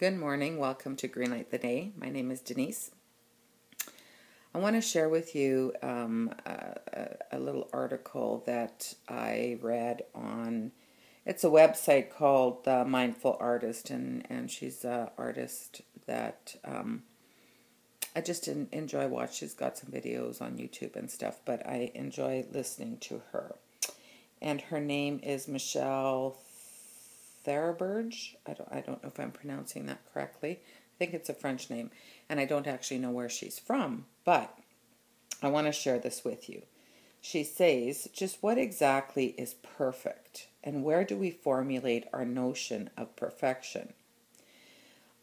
Good morning. Welcome to Greenlight the Day. My name is Denise. I want to share with you a little article that I read on, it's a website called The Mindful Artist, and she's an artist that I just enjoy watching. She's got some videos on YouTube and stuff, but I enjoy listening to her. And her name is Michelle Theraberge. I don't know if I'm pronouncing that correctly. I think it's a French name, and I don't actually know where she's from, but I want to share this with you. She says, just what exactly is perfect, and where do we formulate our notion of perfection?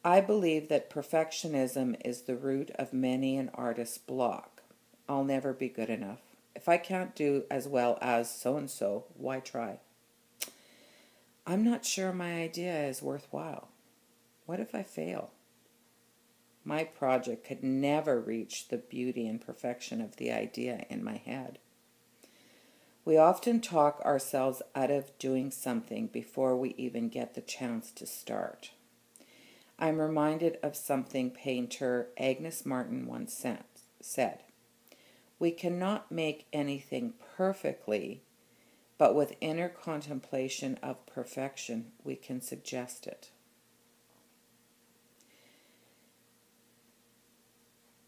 I believe that perfectionism is the root of many an artist's block. I'll never be good enough. If I can't do as well as so-and-so, why try? I'm not sure my idea is worthwhile. What if I fail? My project could never reach the beauty and perfection of the idea in my head. We often talk ourselves out of doing something before we even get the chance to start. I'm reminded of something painter Agnes Martin once said. We cannot make anything perfectly, but with inner contemplation of perfection, we can suggest it.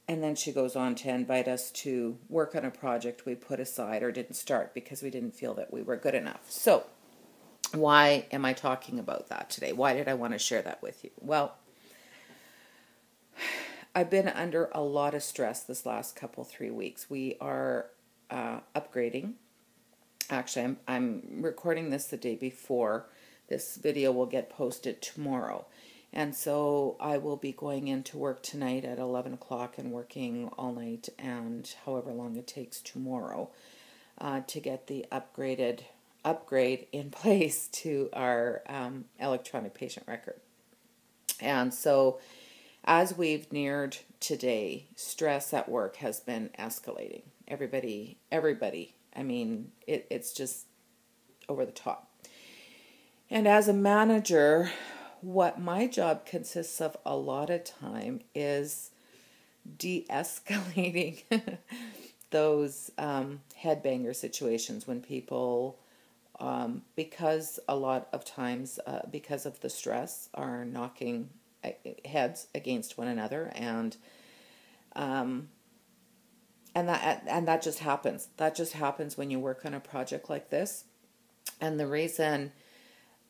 And then she goes on to invite us to work on a project we put aside or didn't start because we didn't feel that we were good enough. So, why am I talking about that today? Why did I want to share that with you? Well, I've been under a lot of stress this last 3 weeks. We are upgrading. Actually, I'm recording this the day before. This video will get posted tomorrow. And so I will be going into work tonight at 11 o'clock and working all night and however long it takes tomorrow to get the upgrade in place to our electronic patient record. And so as we've neared today, stress at work has been escalating. Everybody, I mean, it's just over the top. And as a manager, what my job consists of a lot of time is de-escalating those headbanger situations when people, because a lot of times, because of the stress, are knocking heads against one another, and that just happens. That just happens when you work on a project like this. And the reason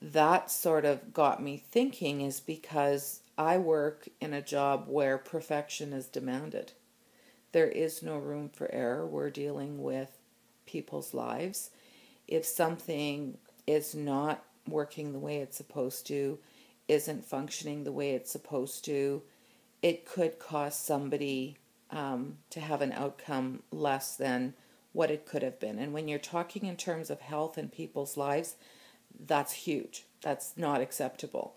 that sort of got me thinking is because I work in a job where perfection is demanded. There is no room for error. We're dealing with people's lives. If something is not working the way it's supposed to, isn't functioning the way it's supposed to, it could cause somebody to have an outcome less than what it could have been. And when you're talking in terms of health and people's lives, that's huge. That's not acceptable.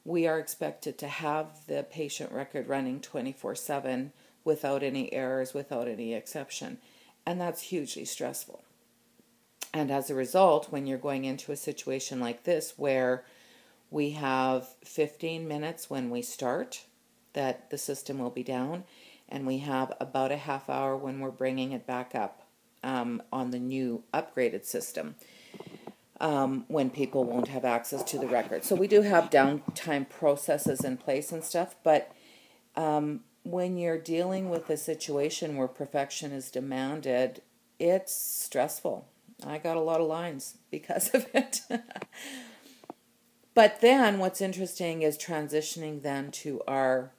We are expected to have the patient record running 24/7 without any errors, without any exception. And that's hugely stressful. And as a result, when you're going into a situation like this where we have 15 minutes when we start that the system will be down, and we have about a half hour when we're bringing it back up on the new upgraded system, when people won't have access to the record. So we do have downtime processes in place and stuff, but when you're dealing with a situation where perfection is demanded, it's stressful. I got a lot of lines because of it. But then what's interesting is transitioning then to our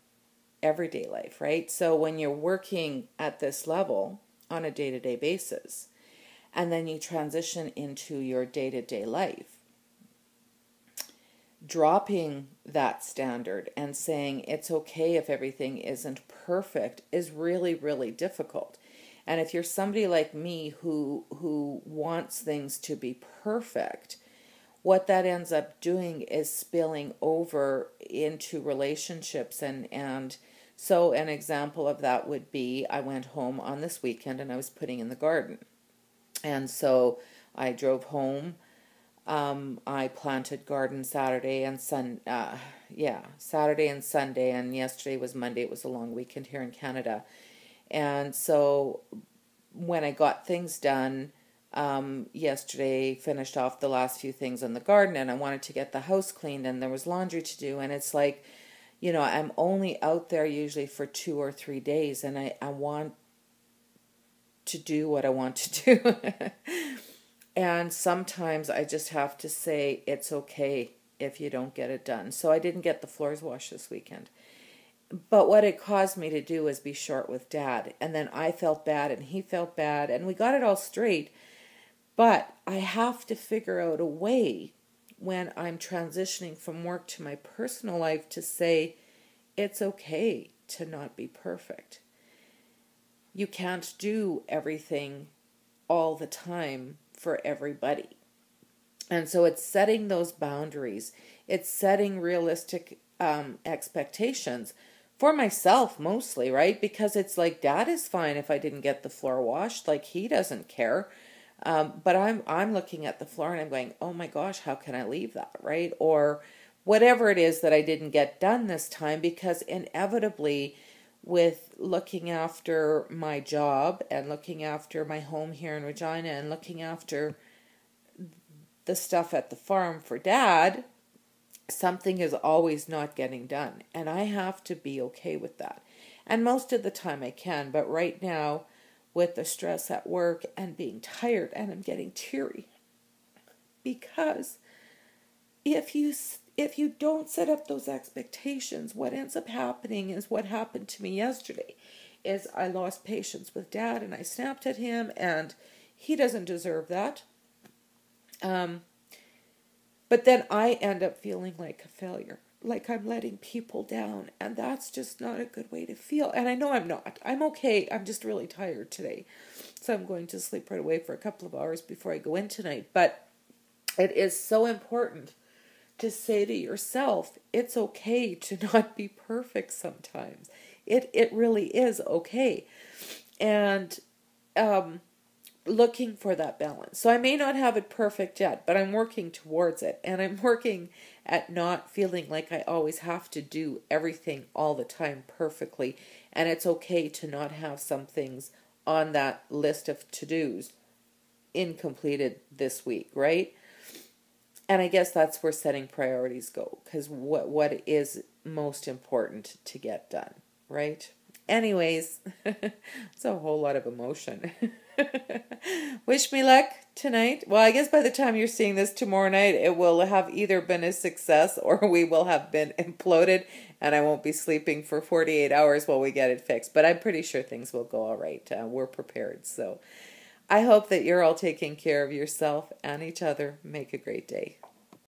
everyday life, right? So when you're working at this level on a day-to-day basis, and then you transition into your day-to-day life, dropping that standard and saying it's okay if everything isn't perfect is really, really difficult. And if you're somebody like me who wants things to be perfect, what that ends up doing is spilling over into relationships. And so an example of that would be, I went home on this weekend and I was putting in the garden. And so I drove home I planted garden Saturday and Saturday and Sunday, and yesterday was Monday. It was a long weekend here in Canada. And so when I got things done, yesterday, finished off the last few things in the garden, and I wanted to get the house cleaned, and there was laundry to do, and it's like, I'm only out there usually for 2 or 3 days, and I want to do what I want to do. And sometimes I just have to say it's okay if you don't get it done. So I didn't get the floors washed this weekend. But what it caused me to do was be short with Dad. And then I felt bad and he felt bad, and we got it all straight. But I have to figure out a way when I'm transitioning from work to my personal life to say it's okay to not be perfect. You can't do everything all the time for everybody. And so it's setting those boundaries. It's setting realistic expectations for myself mostly, right? Because it's like, Dad is fine if I didn't get the floor washed. Like, he doesn't care. But I'm looking at the floor and I'm going, oh my gosh, how can I leave that, right? Or whatever it is that I didn't get done this time, because inevitably, with looking after my job and looking after my home here in Regina and looking after the stuff at the farm for Dad, something is always not getting done. And I have to be okay with that. And most of the time I can, but right now, with the stress at work and being tired, and I'm getting teary, because if you don't set up those expectations, what ends up happening is what happened to me yesterday, is I lost patience with Dad and I snapped at him, and he doesn't deserve that. But then I end up feeling like a failure, like I'm letting people down, and that's just not a good way to feel. And I know I'm not. I'm okay. I'm just really tired today. So I'm going to sleep right away for a couple of hours before I go in tonight. But it is so important to say to yourself, it's okay to not be perfect sometimes. It really is okay. And looking for that balance. So I may not have it perfect yet, but I'm working towards it. And I'm working at not feeling like I always have to do everything all the time perfectly. And it's okay to not have some things on that list of to-dos incompleted this week, right? And I guess that's where setting priorities go, because what is most important to get done, right? Anyways, it's a whole lot of emotion. Wish me luck tonight. Well, I guess by the time you're seeing this tomorrow night, it will have either been a success or we will have been imploded, and I won't be sleeping for 48 hours while we get it fixed. But I'm pretty sure things will go all right. We're prepared. So I hope that you're all taking care of yourself and each other. Make a great day.